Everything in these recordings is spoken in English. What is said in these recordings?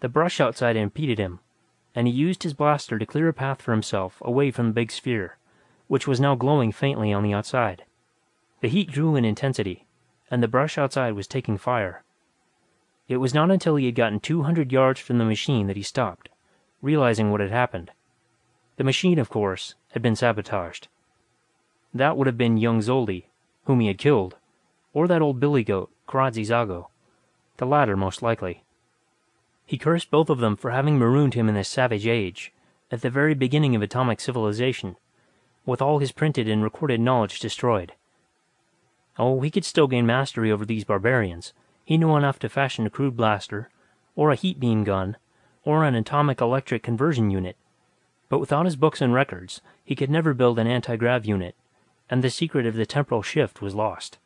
The brush outside impeded him, and he used his blaster to clear a path for himself away from the big sphere, which was now glowing faintly on the outside. The heat grew in intensity, and the brush outside was taking fire. It was not until he had gotten 200 yards from the machine that he stopped, realizing what had happened. The machine, of course, had been sabotaged. That would have been young Zoldy, whom he had killed, or that old billy goat, Karadzi Zago. The latter, most likely. He cursed both of them for having marooned him in this savage age, at the very beginning of atomic civilization, with all his printed and recorded knowledge destroyed. Oh, he could still gain mastery over these barbarians. He knew enough to fashion a crude blaster, or a heat beam gun, or an atomic electric conversion unit. But without his books and records, he could never build an anti-grav unit, and the secret of the temporal shift was lost.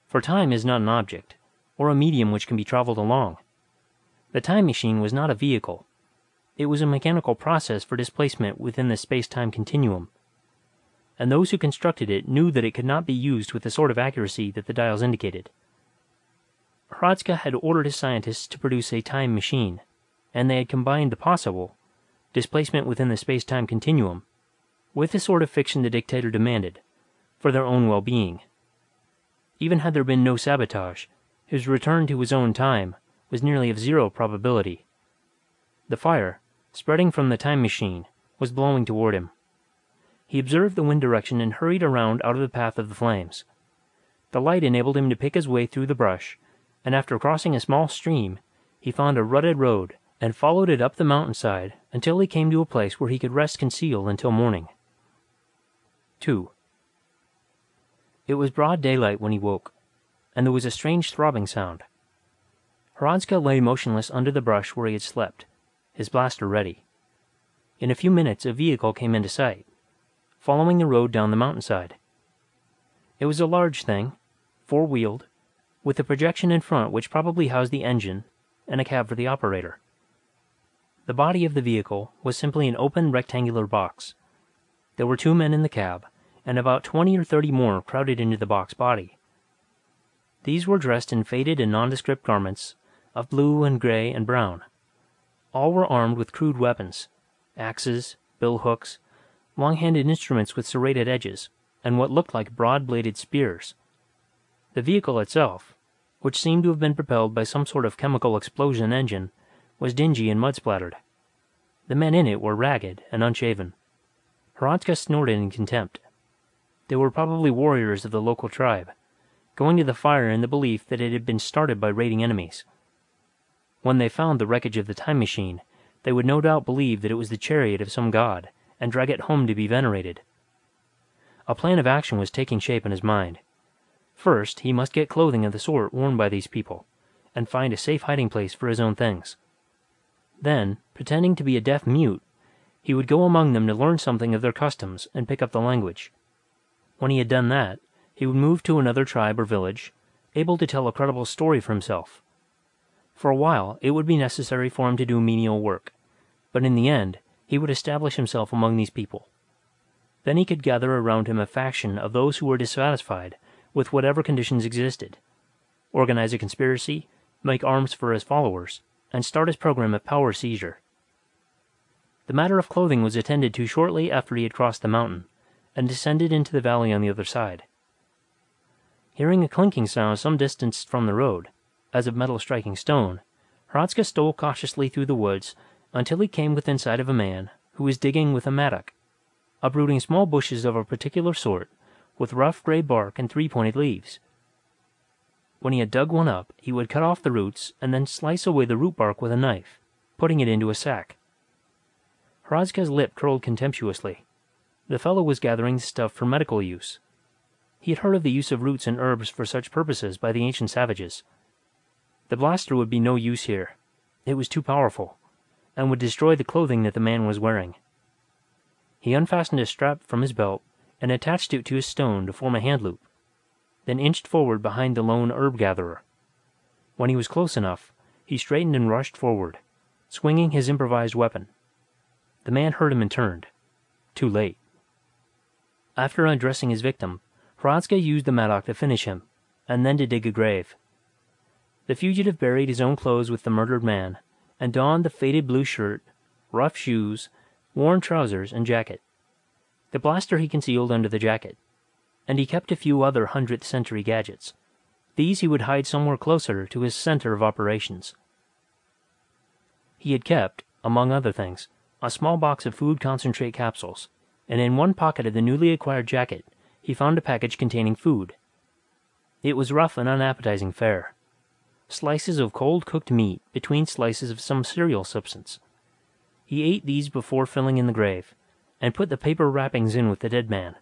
For time is not an object, or a medium which can be traveled along. The time machine was not a vehicle. It was a mechanical process for displacement within the space-time continuum. And those who constructed it knew that it could not be used with the sort of accuracy that the dials indicated. Hradzka had ordered his scientists to produce a time machine, and they had combined the possible displacement within the space-time continuum with the sort of fiction the dictator demanded, for their own well-being. Even had there been no sabotage, his return to his own time was nearly of zero probability. The fire, spreading from the time machine, was blowing toward him. He observed the wind direction and hurried around out of the path of the flames. The light enabled him to pick his way through the brush, and after crossing a small stream, he found a rutted road and followed it up the mountainside until he came to a place where he could rest concealed until morning. 2. It was broad daylight when he woke, and there was a strange throbbing sound. Hradzka lay motionless under the brush where he had slept, his blaster ready. In a few minutes a vehicle came into sight, following the road down the mountainside. It was a large thing, four-wheeled, with a projection in front which probably housed the engine and a cab for the operator. The body of the vehicle was simply an open rectangular box. There were 2 men in the cab, and about 20 or 30 more crowded into the box body. These were dressed in faded and nondescript garments of blue and gray and brown. All were armed with crude weapons, axes, billhooks, long-handed instruments with serrated edges, and what looked like broad-bladed spears. The vehicle itself, which seemed to have been propelled by some sort of chemical explosion engine, was dingy and mud-splattered. The men in it were ragged and unshaven. Hradzka snorted in contempt. They were probably warriors of the local tribe, going to the fire in the belief that it had been started by raiding enemies. When they found the wreckage of the time machine, they would no doubt believe that it was the chariot of some god and drag it home to be venerated. A plan of action was taking shape in his mind. First, he must get clothing of the sort worn by these people, and find a safe hiding place for his own things. Then, pretending to be a deaf mute, he would go among them to learn something of their customs and pick up the language. When he had done that, he would move to another tribe or village, able to tell a credible story for himself. For a while, it would be necessary for him to do menial work, but in the end, he would establish himself among these people. Then he could gather around him a faction of those who were dissatisfied with whatever conditions existed, organize a conspiracy, make arms for his followers, and start his program of power seizure. The matter of clothing was attended to shortly after he had crossed the mountain and descended into the valley on the other side. Hearing a clinking sound some distance from the road, as of metal striking stone, Hradzka stole cautiously through the woods until he came within sight of a man who was digging with a mattock, uprooting small bushes of a particular sort with rough gray bark and 3-pointed leaves. When he had dug one up, he would cut off the roots and then slice away the root bark with a knife, putting it into a sack. Hradzka's lip curled contemptuously. The fellow was gathering the stuff for medical use. He had heard of the use of roots and herbs for such purposes by the ancient savages. The blaster would be no use here. It was too powerful, and would destroy the clothing that the man was wearing. He unfastened a strap from his belt and attached it to his stone to form a hand loop, then inched forward behind the lone herb-gatherer. When he was close enough, he straightened and rushed forward, swinging his improvised weapon. The man heard him and turned. Too late. After undressing his victim, Hradzka used the mattock to finish him, and then to dig a grave. The fugitive buried his own clothes with the murdered man, and donned the faded blue shirt, rough shoes, worn trousers, and jacket. The blaster he concealed under the jacket, and he kept a few other 100th century gadgets. These he would hide somewhere closer to his center of operations. He had kept, among other things, a small box of food concentrate capsules, and in one pocket of the newly acquired jacket he found a package containing food. It was rough and unappetizing fare. Slices of cold cooked meat between slices of some cereal substance. He ate these before filling in the grave, and put the paper wrappings in with the dead man.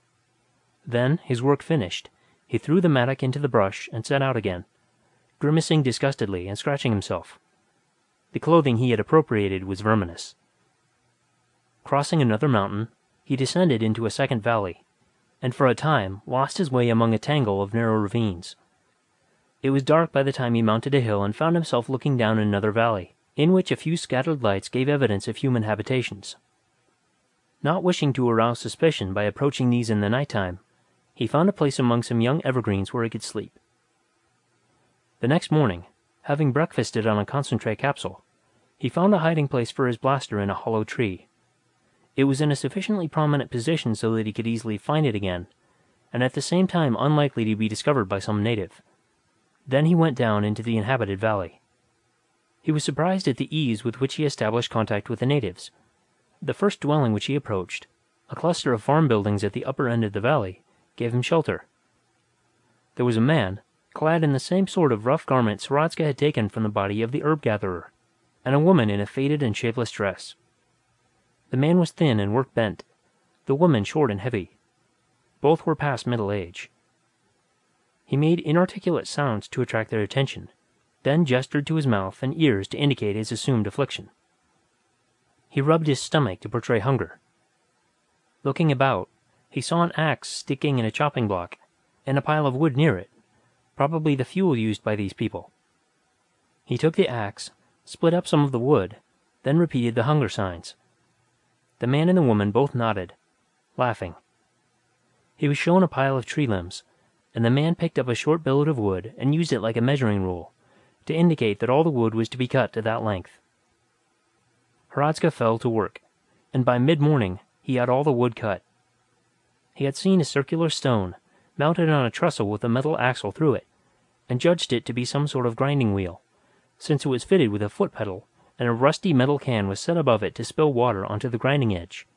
Then, his work finished, he threw the mattock into the brush and set out again, grimacing disgustedly and scratching himself. The clothing he had appropriated was verminous. Crossing another mountain, he descended into a second valley, and for a time lost his way among a tangle of narrow ravines. It was dark by the time he mounted a hill and found himself looking down another valley, in which a few scattered lights gave evidence of human habitations. Not wishing to arouse suspicion by approaching these in the nighttime, he found a place among some young evergreens where he could sleep. The next morning, having breakfasted on a concentrate capsule, he found a hiding place for his blaster in a hollow tree. It was in a sufficiently prominent position so that he could easily find it again, and at the same time unlikely to be discovered by some native. Then he went down into the inhabited valley. He was surprised at the ease with which he established contact with the natives. The first dwelling which he approached, a cluster of farm buildings at the upper end of the valley, gave him shelter. There was a man, clad in the same sort of rough garment Hradzka had taken from the body of the herb gatherer, and a woman in a faded and shapeless dress. The man was thin and work-bent, the woman short and heavy. Both were past middle age. He made inarticulate sounds to attract their attention, then gestured to his mouth and ears to indicate his assumed affliction. He rubbed his stomach to portray hunger. Looking about, he saw an axe sticking in a chopping block, and a pile of wood near it, probably the fuel used by these people. He took the axe, split up some of the wood, then repeated the hunger signs. The man and the woman both nodded, laughing. He was shown a pile of tree limbs, and the man picked up a short billet of wood and used it like a measuring rule, to indicate that all the wood was to be cut to that length. Hradzka fell to work, and by mid-morning he had all the wood cut. He had seen a circular stone, mounted on a trestle with a metal axle through it, and judged it to be some sort of grinding wheel, since it was fitted with a foot pedal, and a rusty metal can was set above it to spill water onto the grinding edge.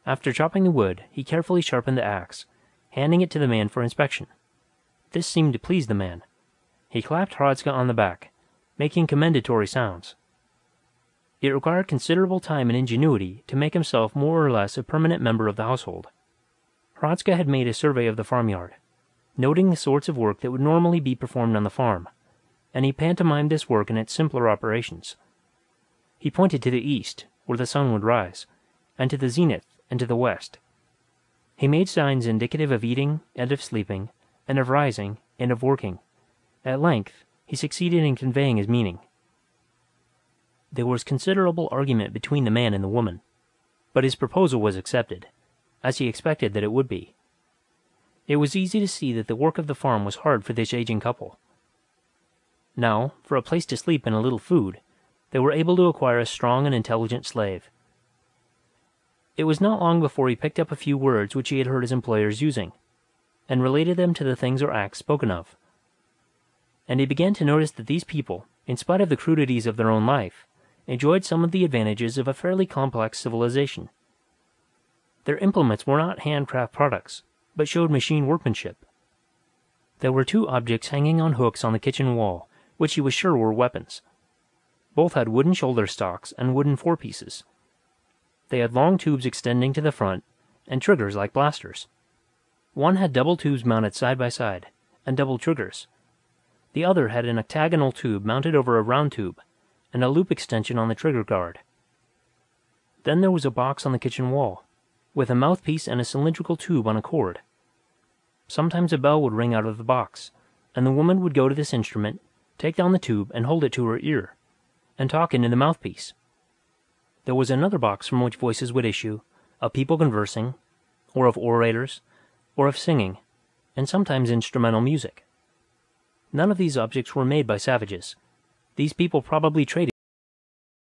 After chopping the wood, he carefully sharpened the axe, handing it to the man for inspection. This seemed to please the man. He clapped Hradzka on the back, making commendatory sounds. It required considerable time and ingenuity to make himself more or less a permanent member of the household. Hradzka had made a survey of the farmyard, noting the sorts of work that would normally be performed on the farm, and he pantomimed this work in its simpler operations. He pointed to the east, where the sun would rise, and to the zenith, and to the west. He made signs indicative of eating and of sleeping, and of rising and of working. At length, he succeeded in conveying his meaning. There was considerable argument between the man and the woman, but his proposal was accepted, as he expected that it would be. It was easy to see that the work of the farm was hard for this aging couple. Now, for a place to sleep and a little food, they were able to acquire a strong and intelligent slave. It was not long before he picked up a few words which he had heard his employers using, and related them to the things or acts spoken of. And he began to notice that these people, in spite of the crudities of their own life, enjoyed some of the advantages of a fairly complex civilization. Their implements were not handcraft products, but showed machine workmanship. There were two objects hanging on hooks on the kitchen wall, which he was sure were weapons. Both had wooden shoulder stocks and wooden forepieces. They had long tubes extending to the front, and triggers like blasters. One had double tubes mounted side by side, and double triggers. The other had an octagonal tube mounted over a round tube, and a loop extension on the trigger guard. Then there was a box on the kitchen wall, with a mouthpiece and a cylindrical tube on a cord. Sometimes a bell would ring out of the box, and the woman would go to this instrument, take down the tube and hold it to her ear, and talk into the mouthpiece. There was another box from which voices would issue, of people conversing, or of orators, or of singing, and sometimes instrumental music. None of these objects were made by savages. These people probably traded